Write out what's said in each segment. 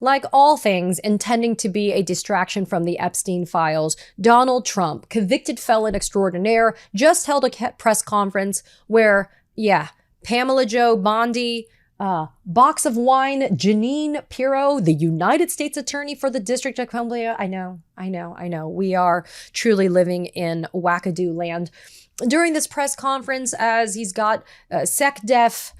Like all things intending to be a distraction from the Epstein Files, Donald Trump, convicted felon extraordinaire, just held a press conference where, Pamela Jo Bondi, box of wine, Janine Pirro, the United States Attorney for the District of Columbia. I know. We are truly living in wackadoo land. During this press conference, as he's got SecDef,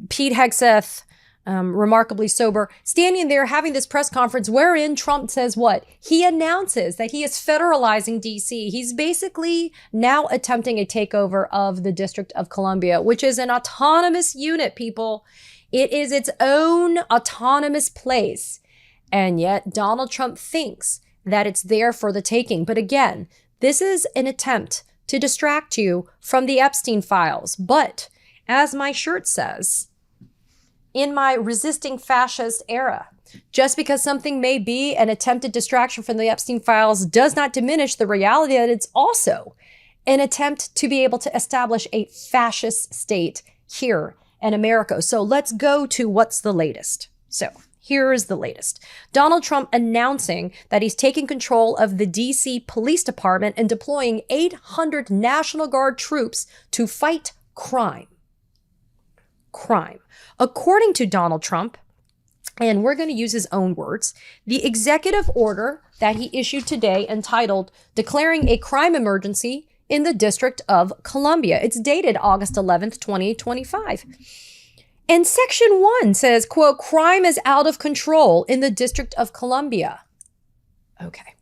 Pete Hegseth, remarkably sober, standing there having this press conference wherein Trump says what? He announces that he is federalizing DC. He's basically now attempting a takeover of the District of Columbia, which is an autonomous unit, people. It is its own autonomous place. And yet Donald Trump thinks that it's there for the taking. But again, this is an attempt to distract you from the Epstein Files. But as my shirt says, in my resisting fascist era, just because something may be an attempted distraction from the Epstein Files does not diminish the reality that it's also an attempt to be able to establish a fascist state here in America. So let's go to what's the latest. So here is the latest. Donald Trump announcing that he's taking control of the DC Police Department and deploying 800 National Guard troops to fight crime. According to Donald Trump, and we're going to use his own words, the executive order that he issued today entitled Declaring a Crime Emergency in the District of Columbia. It's dated August 11th, 2025. And Section 1 says, quote, crime is out of control in the District of Columbia. Okay.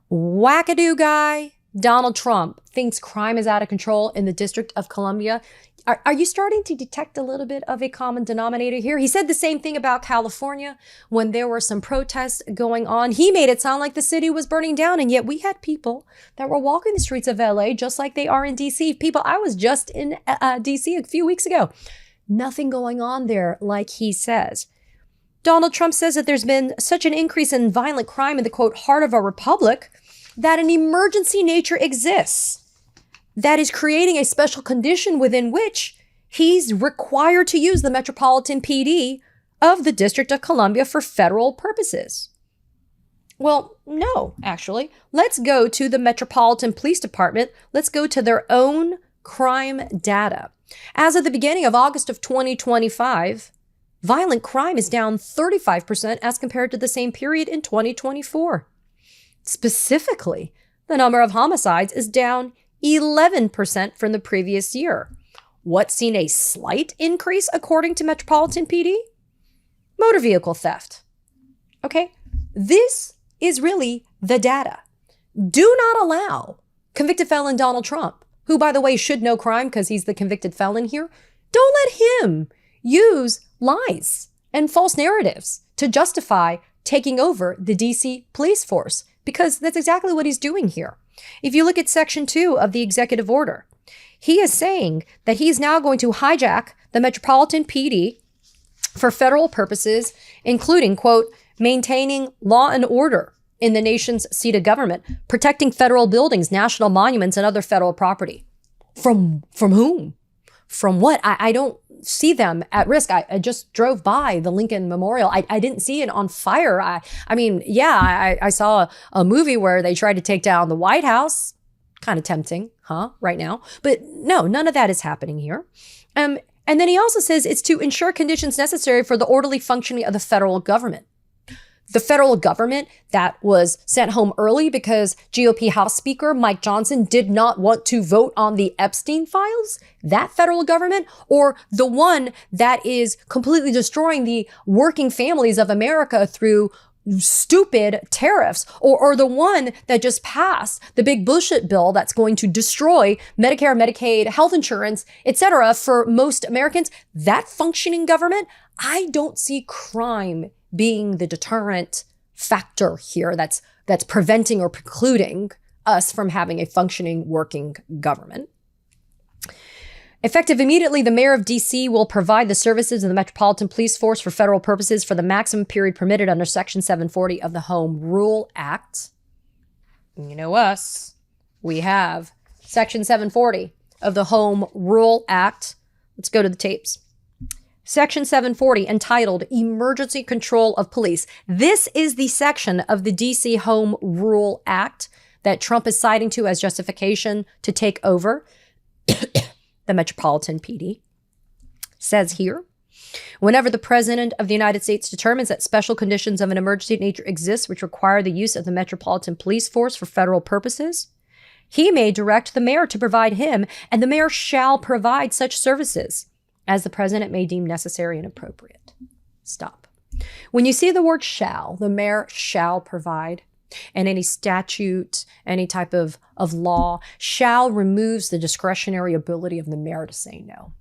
Wackadoo guy, Donald Trump thinks crime is out of control in the District of Columbia. Are you starting to detect a little bit of a common denominator here? He said the same thing about California when there were some protests going on. He made it sound like the city was burning down, and yet we had people that were walking the streets of LA just like they are in DC. People, I was just in DC a few weeks ago. Nothing going on there, like he says. Donald Trump says that there's been such an increase in violent crime in the, quote, heart of our republic that an emergency nature exists that is creating a special condition within which he's required to use the Metropolitan PD of the District of Columbia for federal purposes. Well, no, actually. Let's go to the Metropolitan Police Department. Let's go to their own crime data. As of the beginning of August of 2025, violent crime is down 35% as compared to the same period in 2024. Specifically, the number of homicides is down 11% from the previous year. What's seen a slight increase according to Metropolitan PD? Motor vehicle theft. Okay, this is really the data. Do not allow convicted felon Donald Trump, who, by the way, should know crime because he's the convicted felon here. Don't let him use lies and false narratives to justify taking over the DC police force, because that's exactly what he's doing here. If you look at Section 2 of the executive order, he is saying that he's now going to hijack the Metropolitan PD for federal purposes, including, quote, maintaining law and order in the nation's seat of government, protecting federal buildings, national monuments, and other federal property. From whom? From what? I don't see them at risk. I just drove by the Lincoln Memorial. I didn't see it on fire. I saw a movie where they tried to take down the White House. Kind of tempting, right now. But no, none of that is happening here. And then he also says it's to ensure conditions necessary for the orderly functioning of the federal government. The federal government that was sent home early because GOP House Speaker Mike Johnson did not want to vote on the Epstein Files, that federal government, or the one that is completely destroying the working families of America through stupid tariffs, or the one that just passed the big bullshit bill that's going to destroy Medicare, Medicaid, health insurance, etc. for most Americans, that functioning government, I don't see crime being the deterrent factor here that's preventing or precluding us from having a functioning working government. Effective immediately, the mayor of DC will provide the services of the Metropolitan Police Force for federal purposes for the maximum period permitted under Section 740 of the Home Rule Act. You know us. We have Section 740 of the Home Rule Act. Let's go to the tapes. Section 740, entitled Emergency Control of Police. This is the section of the DC Home Rule Act that Trump is citing to as justification to take over the Metropolitan PD. Says here, whenever the President of the United States determines that special conditions of an emergency nature exist which require the use of the Metropolitan Police Force for federal purposes, he may direct the mayor to provide him, and the mayor shall provide such services as the president may deem necessary and appropriate. Stop. When you see the word shall, the mayor shall provide, and any statute, any type of law, shall removes the discretionary ability of the mayor to say no.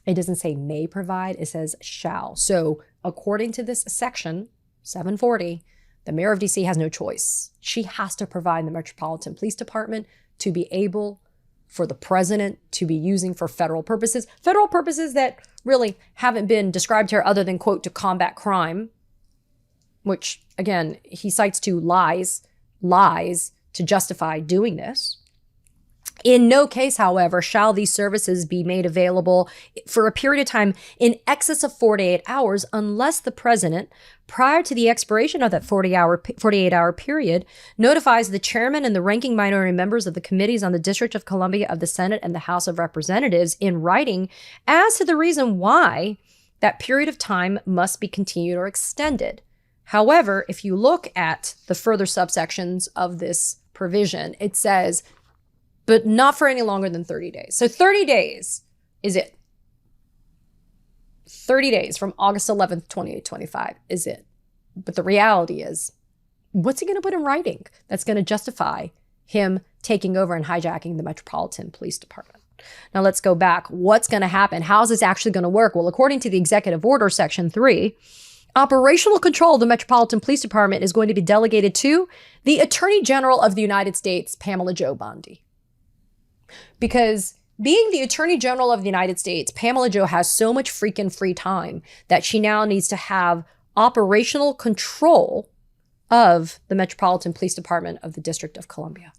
It doesn't say may provide, it says shall. So according to this section, 740, the mayor of DC has no choice. She has to provide the Metropolitan Police Department to be able for the president to be using for federal purposes that really haven't been described here other than, quote, to combat crime, which, again, he cites to lies to justify doing this. In no case, however, shall these services be made available for a period of time in excess of 48 hours unless the president, prior to the expiration of that 48-hour period, notifies the chairman and the ranking minority members of the committees on the District of Columbia of the Senate and the House of Representatives in writing as to the reason why that period of time must be continued or extended. However, if you look at the further subsections of this provision, it says, but not for any longer than 30 days. So 30 days is it. 30 days from August 11th, 2025 is it. But the reality is, what's he going to put in writing that's going to justify him taking over and hijacking the Metropolitan Police Department? Now let's go back. What's going to happen? How's this actually going to work? Well, according to the Executive Order, Section 3, operational control of the Metropolitan Police Department is going to be delegated to the Attorney General of the United States, Pamela Jo Bondi. Because being the Attorney General of the United States, Pamela Jo has so much freaking free time that she now needs to have operational control of the Metropolitan Police Department of the District of Columbia.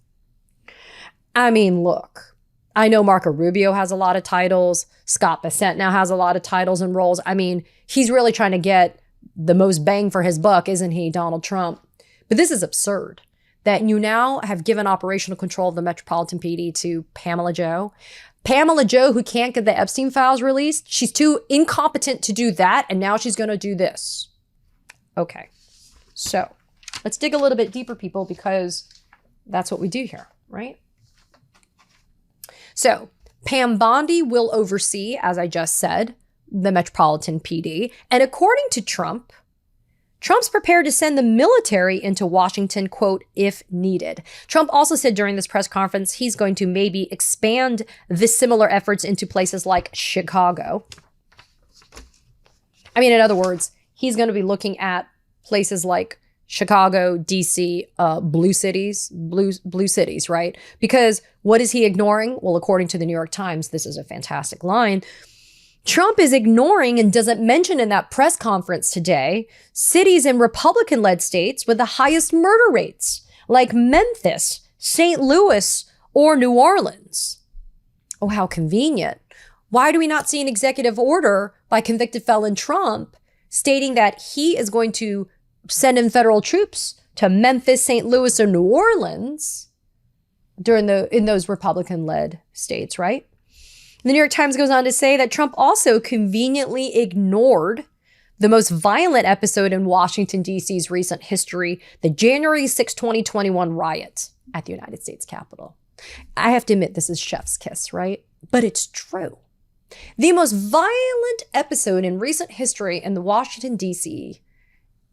I mean, look, I know Marco Rubio has a lot of titles. Scott Bessent now has a lot of titles and roles. I mean, he's really trying to get the most bang for his buck, isn't he, Donald Trump? But this is absurd. That you now have given operational control of the Metropolitan PD to Pamela Jo. Pamela Jo, who can't get the Epstein Files released, she's too incompetent to do that, and now she's going to do this. Okay, so let's dig a little bit deeper, people, because that's what we do here, right? So Pam Bondi will oversee, as I just said, the Metropolitan PD, and according to Trump's prepared to send the military into Washington, quote, if needed. Trump also said during this press conference he's going to maybe expand this similar efforts into places like Chicago. I mean, in other words, he's going to be looking at places like Chicago, DC, blue cities, right? Because what is he ignoring? Well, according to the New York Times, this is a fantastic line. Trump is ignoring and doesn't mention in that press conference today cities in Republican-led states with the highest murder rates, like Memphis, St. Louis, or New Orleans. Oh, how convenient. Why do we not see an executive order by convicted felon Trump stating that he is going to send in federal troops to Memphis, St. Louis, or New Orleans in those Republican-led states, right? The New York Times goes on to say that Trump also conveniently ignored the most violent episode in Washington, D.C.'s recent history, the January 6, 2021 riot at the United States Capitol. I have to admit, this is chef's kiss, right? But it's true. The most violent episode in recent history in the Washington, D.C.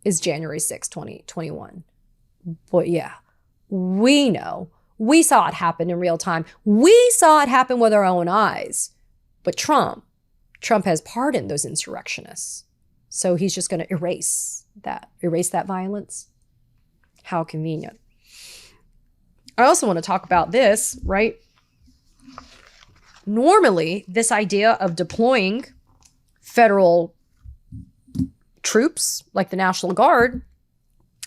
is January 6, 2021. But yeah, we know. We saw it happen in real time. We saw it happen with our own eyes. But Trump has pardoned those insurrectionists. So he's just going to erase that violence. How convenient. I also want to talk about this, right? Normally, this idea of deploying federal troops like the National Guard,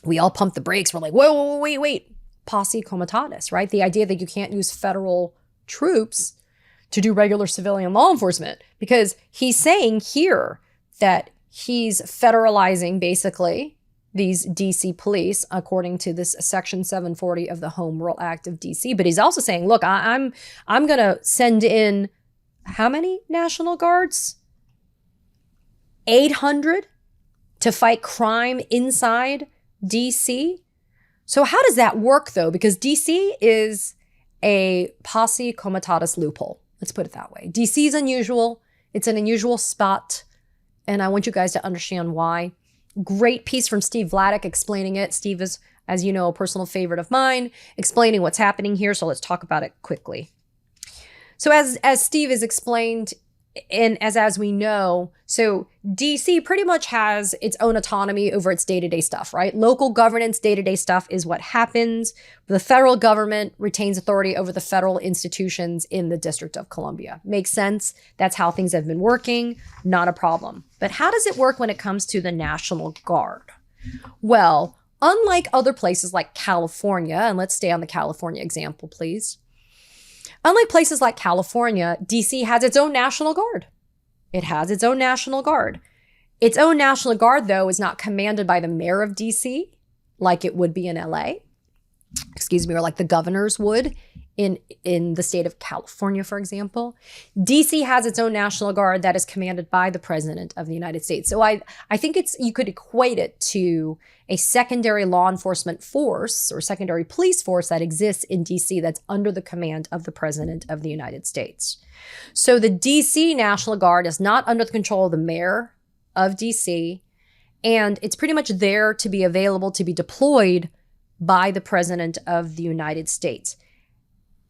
we all pump the brakes. We're like, whoa, wait. Posse Comitatus, right? The idea that you can't use federal troops to do regular civilian law enforcement, because he's saying here that he's federalizing basically these DC police according to this section 740 of the Home Rule Act of DC. But he's also saying, look, I'm going to send in how many National Guards? 800 to fight crime inside DC. So how does that work though? Because DC is a Posse Comitatus loophole. Let's put it that way. DC is unusual. It's an unusual spot. And I want you guys to understand why. Great piece from Steve Vladeck explaining it. Steve is, as you know, a personal favorite of mine, explaining what's happening here. So let's talk about it quickly. So as Steve has explained, and as we know, so DC pretty much has its own autonomy over its day-to-day stuff, right? Local governance, day-to-day stuff is what happens. The federal government retains authority over the federal institutions in the District of Columbia. Makes sense. That's how things have been working. Not a problem. But how does it work when it comes to the National Guard? Well, unlike other places like California, and let's stay on the California example, please. Unlike places like California, DC has its own National Guard. It has its own National Guard. Its own National Guard, though, is not commanded by the mayor of DC like it would be in LA. Excuse me, or like the governors would in the state of California, for example. DC has its own National Guard that is commanded by the President of the United States. So I think you could equate it to a secondary law enforcement force or secondary police force that exists in DC that's under the command of the President of the United States. So the DC National Guard is not under the control of the mayor of DC, and it's pretty much there to be available to be deployed by the President of the United States.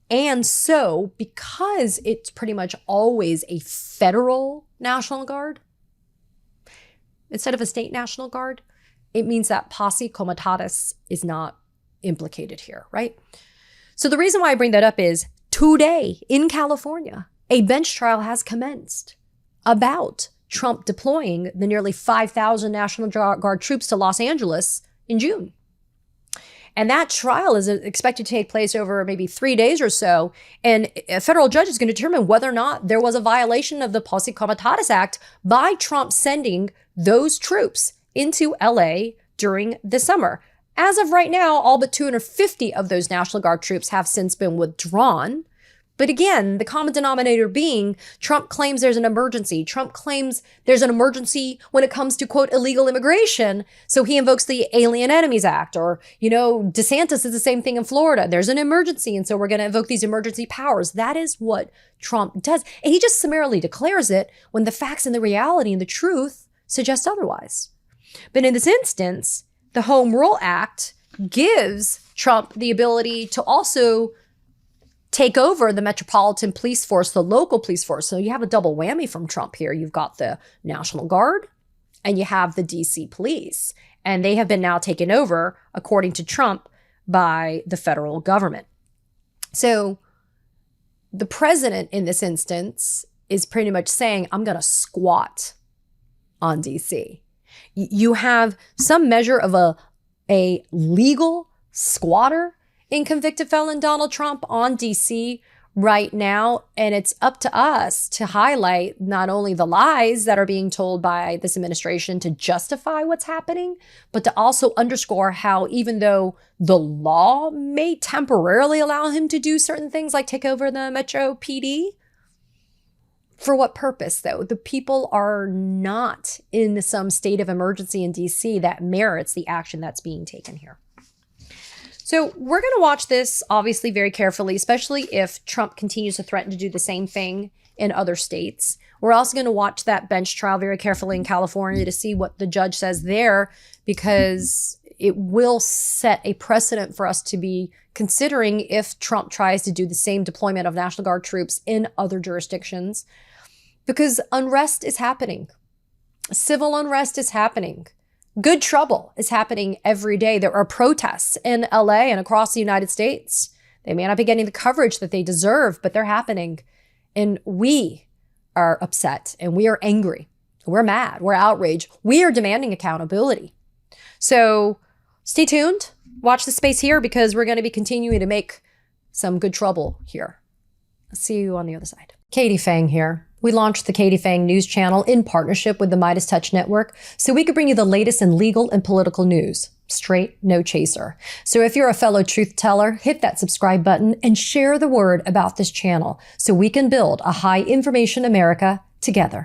And so, because it's pretty much always a federal National Guard instead of a state National Guard, it means that Posse Comitatus is not implicated here, right? So the reason why I bring that up is today in California, a bench trial has commenced about Trump deploying the nearly 5,000 National Guard troops to Los Angeles in June. And that trial is expected to take place over maybe 3 days or so. And a federal judge is going to determine whether or not there was a violation of the Posse Comitatus Act by Trump sending those troops into LA during the summer. As of right now, all but 250 of those National Guard troops have since been withdrawn. But again, the common denominator being Trump claims there's an emergency. Trump claims there's an emergency when it comes to, quote, illegal immigration. So he invokes the Alien Enemies Act, or, DeSantis is the same thing in Florida. There's an emergency. And so we're going to invoke these emergency powers. That is what Trump does. And he just summarily declares it when the facts and the reality and the truth suggest otherwise. But in this instance, the Home Rule Act gives Trump the ability to also take over the Metropolitan Police Force, the local police force. So you have a double whammy from Trump here. You've got the National Guard and you have the DC police. And they have been now taken over, according to Trump, by the federal government. So the president in this instance is pretty much saying, I'm going to squat on DC. You have some measure of a legal squatter in convicted felon Donald Trump on DC right now. And it's up to us to highlight not only the lies that are being told by this administration to justify what's happening, but to also underscore how even though the law may temporarily allow him to do certain things like take over the Metro PD, for what purpose, though? The people are not in some state of emergency in DC that merits the action that's being taken here. So we're going to watch this, obviously, very carefully, especially if Trump continues to threaten to do the same thing in other states. We're also going to watch that bench trial very carefully in California to see what the judge says there, because it will set a precedent for us to be considering if Trump tries to do the same deployment of National Guard troops in other jurisdictions, because unrest is happening. Civil unrest is happening. Good trouble is happening every day. There are protests in LA and across the United States. They may not be getting the coverage that they deserve, but they're happening. And we are upset and we are angry. We're mad. We're outraged. We are demanding accountability. So stay tuned. Watch the space here because we're going to be continuing to make some good trouble here. I'll see you on the other side. Katie Phang here. We launched the Katie Phang News Channel in partnership with the Midas Touch Network so we could bring you the latest in legal and political news. Straight, no chaser. So if you're a fellow truth teller, hit that subscribe button and share the word about this channel so we can build a high information America together.